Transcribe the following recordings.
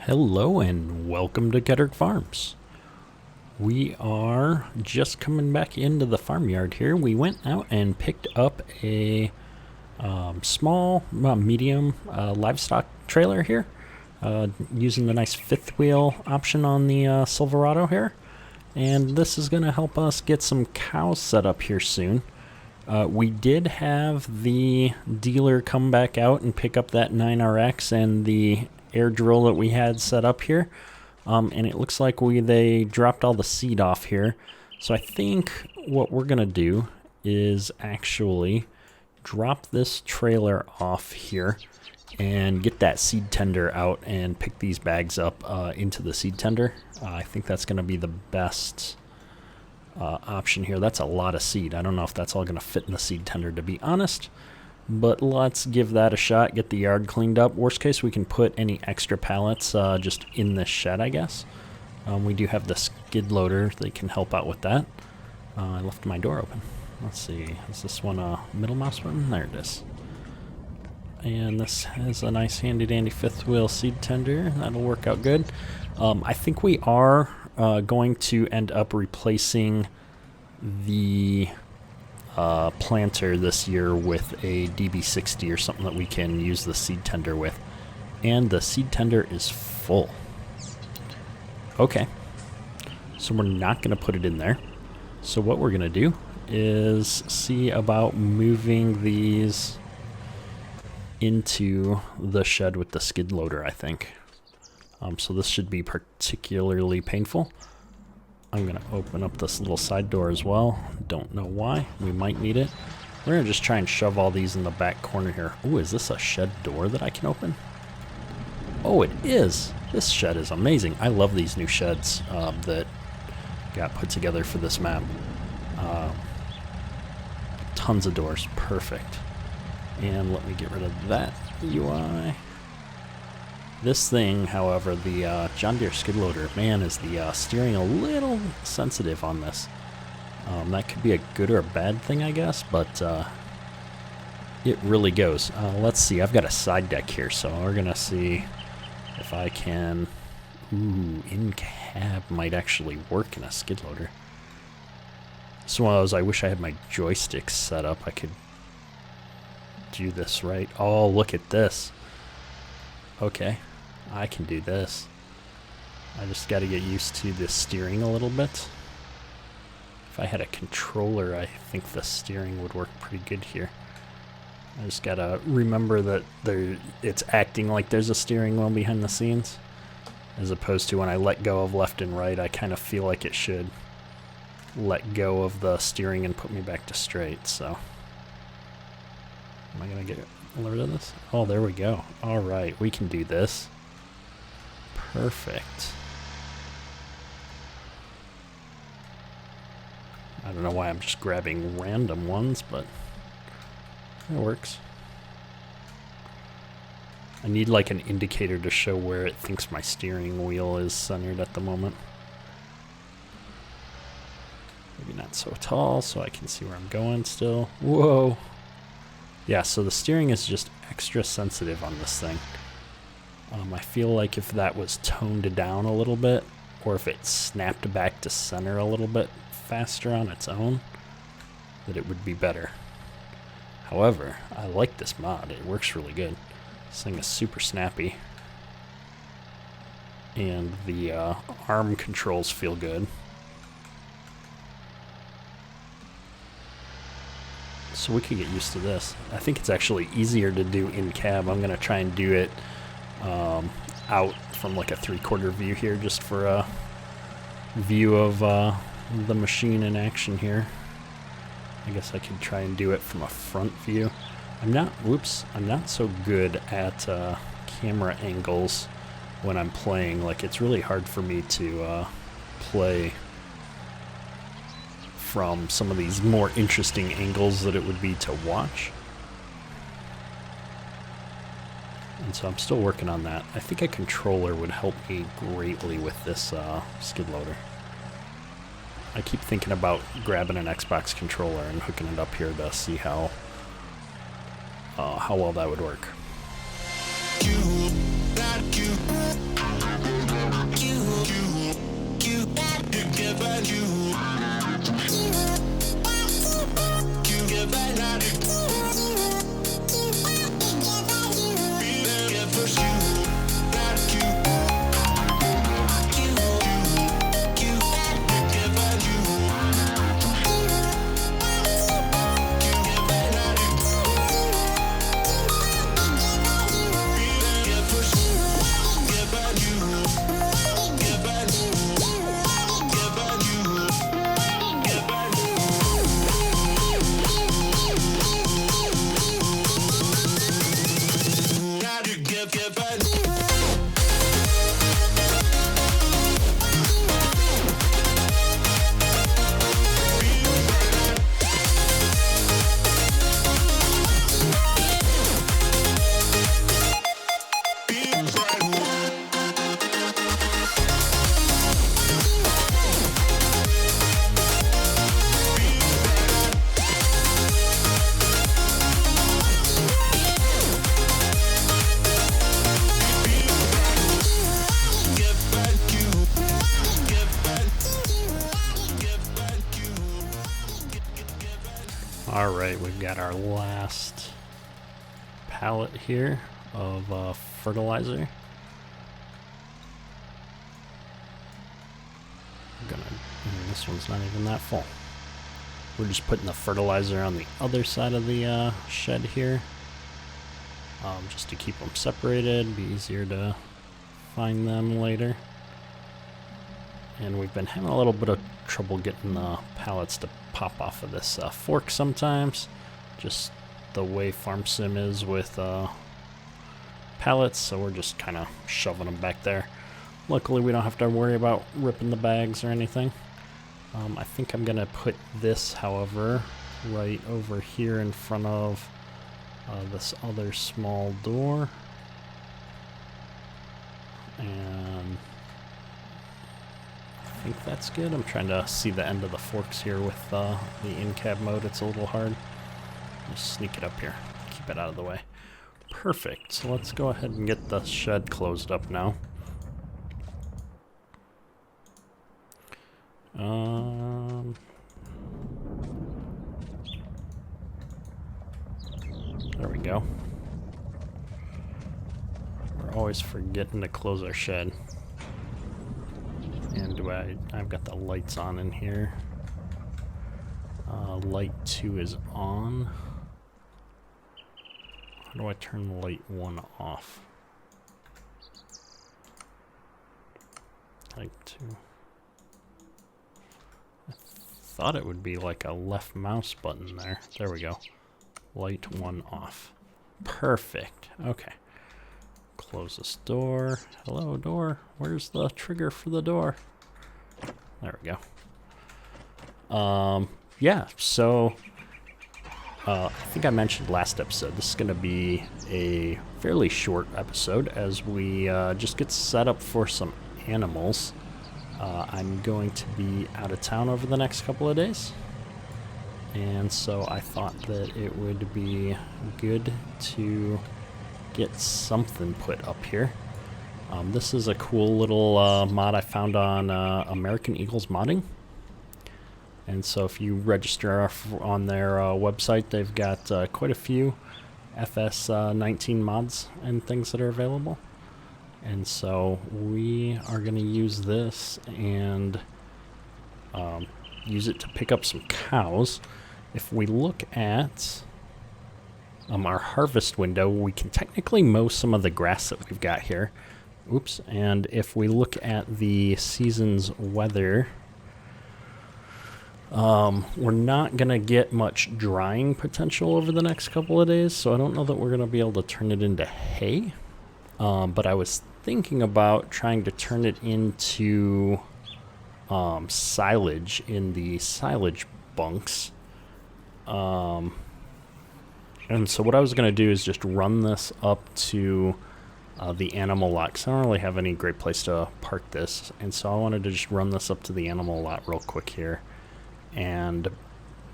Hello and welcome to Kettering Farms. We are just coming back into the farmyard here. We went out and picked up a medium livestock trailer here, using the nice fifth wheel option on the Silverado here. And this is going to help us get some cows set up here soon. We did have the dealer come back out and pick up that 9RX and the air drill that we had set up here, and it looks like they dropped all the seed off here. So I think what we're gonna do is actually drop this trailer off here and get that seed tender out and pick these bags up into the seed tender. I think that's gonna be the best option here. That's a lot of seed. I don't know if that's all gonna fit in the seed tender, to be honest. But let's give that a shot, get the yard cleaned up. Worst case, we can put any extra pallets just in this shed, I guess. We do have the skid loader that can help out with that. I left my door open. Let's see, is this one a middle mouse button? There it is. And this has a nice handy dandy fifth wheel seed tender. That'll work out good. I think we are going to end up replacing the planter this year with a DB60 or something that we can use the seed tender with. And the seed tender is full. Okay. So we're not going to put it in there. So what we're going to do is see about moving these into the shed with the skid loader, I think. So this should be particularly painful. I'm going to open up this little side door as well. Don't know why. We might need it. We're going to just try and shove all these in the back corner here. Ooh, is this a shed door that I can open? Oh, it is. This shed is amazing. I love these new sheds that got put together for this map. Tons of doors. Perfect. And let me get rid of that UI. This thing, however, the John Deere skid loader, man, is the steering a little sensitive on this. That could be a good or a bad thing, I guess, but it really goes. Let's see, I've got a side deck here, so we're going to see if I can... Ooh, in-cab might actually work in a skid loader. So I wish I had my joysticks set up. I could do this right. Oh, look at this. Okay. I can do this. I just got to get used to the steering a little bit. If I had a controller, I think the steering would work pretty good here. I just got to remember that it's acting like there's a steering wheel behind the scenes, as opposed to when I let go of left and right, I kind of feel like it should let go of the steering and put me back to straight. So am I going to get rid of this? Oh, there we go. All right, we can do this. Perfect. I don't know why I'm just grabbing random ones, but it works. I need like an indicator to show where it thinks my steering wheel is centered at the moment. Maybe not so tall so I can see where I'm going still. Whoa! Yeah, so the steering is just extra sensitive on this thing. I feel like if that was toned down a little bit, or if it snapped back to center a little bit faster on its own, that it would be better. However, I like this mod. It works really good. This thing is super snappy. And the arm controls feel good. So we could get used to this. I think it's actually easier to do in cab. I'm going to try and do it out from like a 3/4 view here, just for a view of the machine in action here. I guess I could try and do it from a front view. I'm not so good at camera angles when I'm playing. Like, it's really hard for me to play from some of these more interesting angles that it would be to watch. And so I'm still working on that. I think a controller would help me greatly with this skid loader. I keep thinking about grabbing an Xbox controller and hooking it up here to see how well that would work. Alright, we've got our last pallet here of fertilizer. This one's not even that full. We're just putting the fertilizer on the other side of the shed here, just to keep them separated, be easier to find them later. And we've been having a little bit of trouble getting the pallets to pop off of this fork sometimes, just the way Farm Sim is with pallets, so we're just kind of shoving them back there. Luckily we don't have to worry about ripping the bags or anything. I think I'm gonna put this, however, right over here in front of this other small door. And I think that's good. I'm trying to see the end of the forks here with the in-cab mode. It's a little hard. Just sneak it up here. Keep it out of the way. Perfect. So let's go ahead and get the shed closed up now. There we go. We're always forgetting to close our shed. And I've got the lights on in here. Light 2 is on. How do I turn light 1 off? Light 2. I thought it would be like a left mouse button there. There we go. Light 1 off. Perfect. Okay. Close this door. Hello, door. Where's the trigger for the door? There we go. Yeah, so I think I mentioned last episode, this is going to be a fairly short episode as we just get set up for some animals. I'm going to be out of town over the next couple of days, and so I thought that it would be good to get something put up here. This is a cool little mod I found on American Eagles Modding. And so if you register on their website, they've got quite a few FS19 mods and things that are available. And so we are going to use this and use it to pick up some cows. If we look at our harvest window, we can technically mow some of the grass that we've got here. Oops. And if we look at the season's weather, we're not going to get much drying potential over the next couple of days, so I don't know that we're going to be able to turn it into hay. But I was thinking about trying to turn it into silage in the silage bunks. And so what I was going to do is just run this up to the animal lot, because I don't really have any great place to park this. And so I wanted to just run this up to the animal lot real quick here and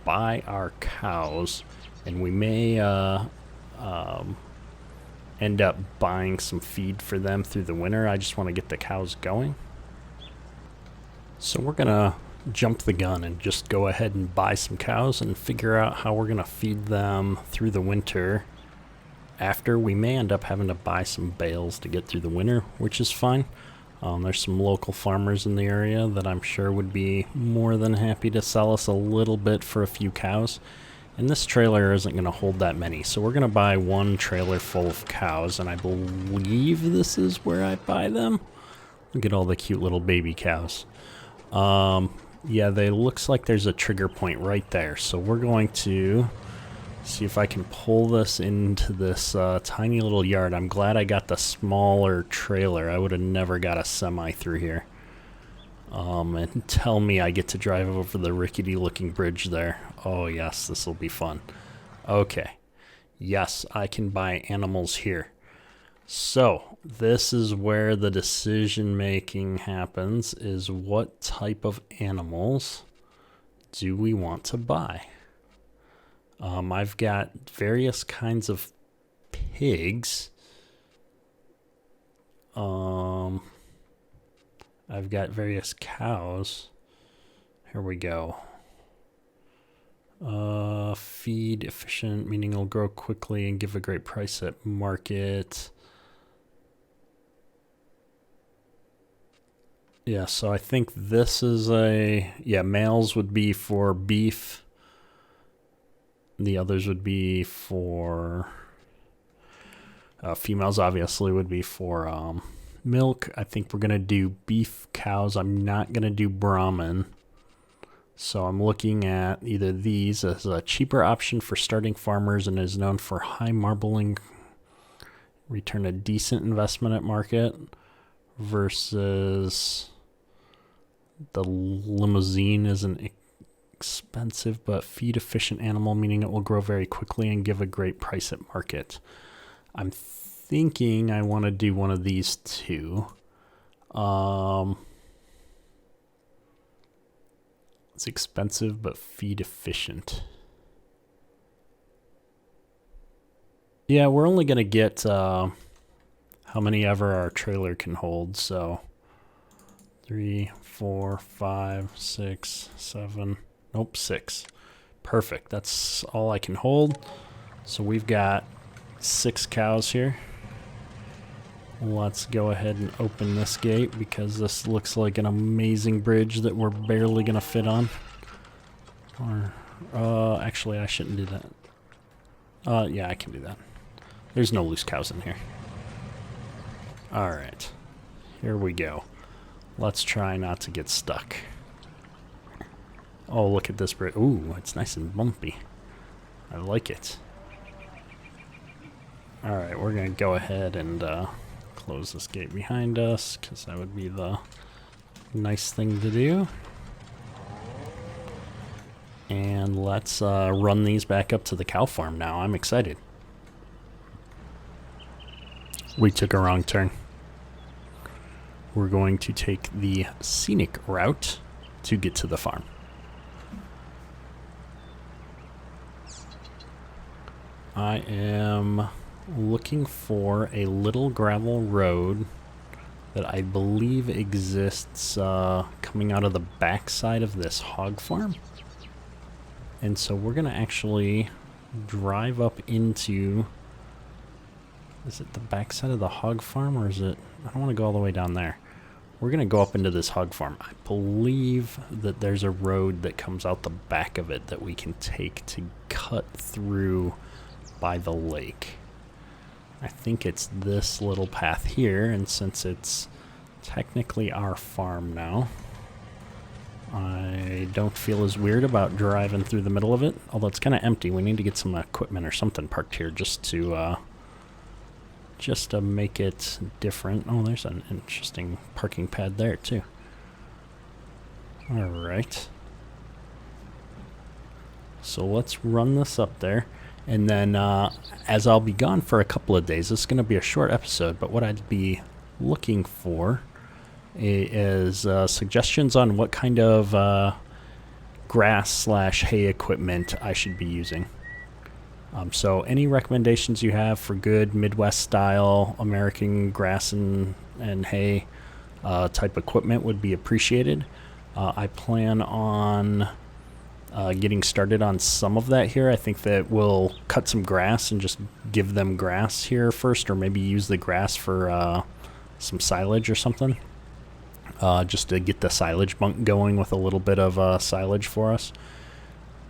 buy our cows, and we may end up buying some feed for them through the winter. I just want to get the cows going. So we're gonna jump the gun and just go ahead and buy some cows and figure out how we're gonna feed them through the winter. After, we may end up having to buy some bales to get through the winter, which is fine. There's some local farmers in the area that I'm sure would be more than happy to sell us a little bit for a few cows. And this trailer isn't going to hold that many, so we're going to buy one trailer full of cows, and I believe this is where I buy them. Look at all the cute little baby cows. Yeah, looks like there's a trigger point right there, so we're going to see if I can pull this into this tiny little yard. I'm glad I got the smaller trailer. I would have never got a semi through here. And tell me I get to drive over the rickety looking bridge there. Oh yes, this will be fun. Okay. Yes, I can buy animals here. So this is where the decision making happens, is what type of animals do we want to buy? I've got various kinds of pigs. I've got various cows. Here we go. Feed efficient, meaning it'll grow quickly and give a great price at market. Yeah, so I think this is males would be for beef. The others would be for, females obviously would be for milk. I think we're going to do beef cows. I'm not going to do Brahman. So I'm looking at either these as a cheaper option for starting farmers and is known for high marbling, return a decent investment at market, versus the limousine is an expensive but feed efficient animal, meaning it will grow very quickly and give a great price at market. I'm thinking I want to do one of these two. It's expensive but feed efficient. Yeah, we're only going to get how many ever our trailer can hold. So 3, 4, 5, 6, 7. Nope, 6. Perfect. That's all I can hold. So we've got 6 cows here. Let's go ahead and open this gate because this looks like an amazing bridge that we're barely going to fit on. Or, actually, I shouldn't do that. Yeah, I can do that. There's no loose cows in here. Alright. Here we go. Let's try not to get stuck. Oh, look at this bridge. Ooh, it's nice and bumpy. I like it. Alright, we're going to go ahead and close this gate behind us because that would be the nice thing to do. And let's run these back up to the cow farm now. I'm excited. We took a wrong turn. We're going to take the scenic route to get to the farm. I am looking for a little gravel road that I believe exists coming out of the backside of this hog farm. And so we're going to actually drive up into... Is it the backside of the hog farm or is it... I don't want to go all the way down there. We're going to go up into this hog farm. I believe that there's a road that comes out the back of it that we can take to cut through by the lake. I think it's this little path here, and since it's technically our farm now, I don't feel as weird about driving through the middle of it, although it's kind of empty. We need to get some equipment or something parked here just to make it different. Oh, there's an interesting parking pad there too. Alright. So let's run this up there. And then, as I'll be gone for a couple of days, this is going to be a short episode, but what I'd be looking for is suggestions on what kind of grass/hay equipment I should be using. So any recommendations you have for good Midwest-style American grass and hay type equipment would be appreciated. I plan on... getting started on some of that here. I think that we'll cut some grass and just give them grass here first, or maybe use the grass for some silage or something, just to get the silage bunk going with a little bit of silage for us.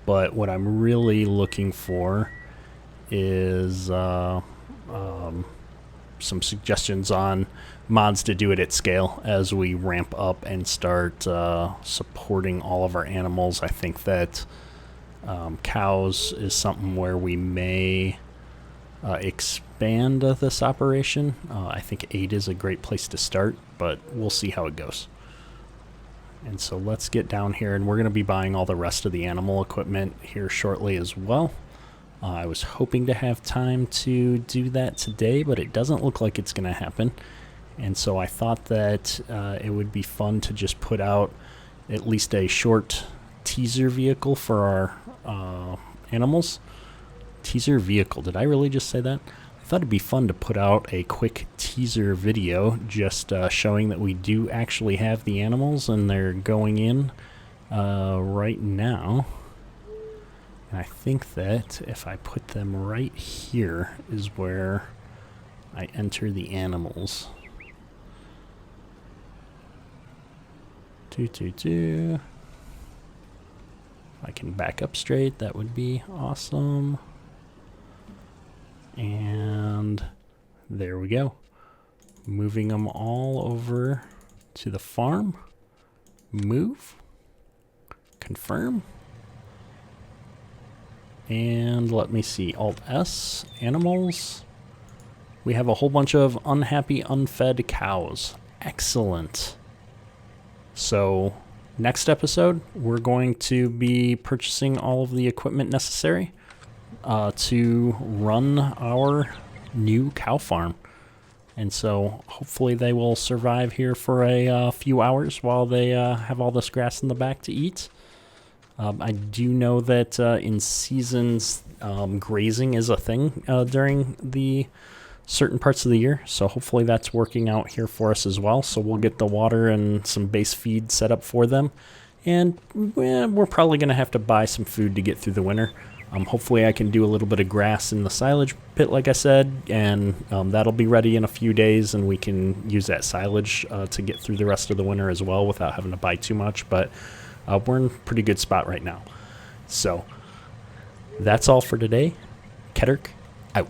But what I'm really looking for is some suggestions on mods to do it at scale as we ramp up and start supporting all of our animals. I think that cows is something where we may expand this operation. I think 8 is a great place to start, but we'll see how it goes. And so let's get down here, and we're going to be buying all the rest of the animal equipment here shortly as well. I was hoping to have time to do that today, but it doesn't look like it's going to happen. And so I thought that it would be fun to just put out at least a short teaser vehicle for our animals. Teaser vehicle. Did I really just say that? I thought it'd be fun to put out a quick teaser video just showing that we do actually have the animals and they're going in right now. And I think that if I put them right here is where I enter the animals. If I can back up straight, that would be awesome. And there we go. Moving them all over to the farm. Move. Confirm. And let me see. Alt S. Animals. We have a whole bunch of unhappy, unfed cows. Excellent. So, next episode, we're going to be purchasing all of the equipment necessary to run our new cow farm. And so, hopefully they will survive here for a few hours while they have all this grass in the back to eat. I do know that in seasons, grazing is a thing during the certain parts of the year, so hopefully that's working out here for us as well. So we'll get the water and some base feed set up for them, and we're probably going to have to buy some food to get through the winter. Hopefully I can do a little bit of grass in the silage pit, like I said, and that'll be ready in a few days, and we can use that silage to get through the rest of the winter as well without having to buy too much. But we're in a pretty good spot right now. So that's all for today. Ketterk out.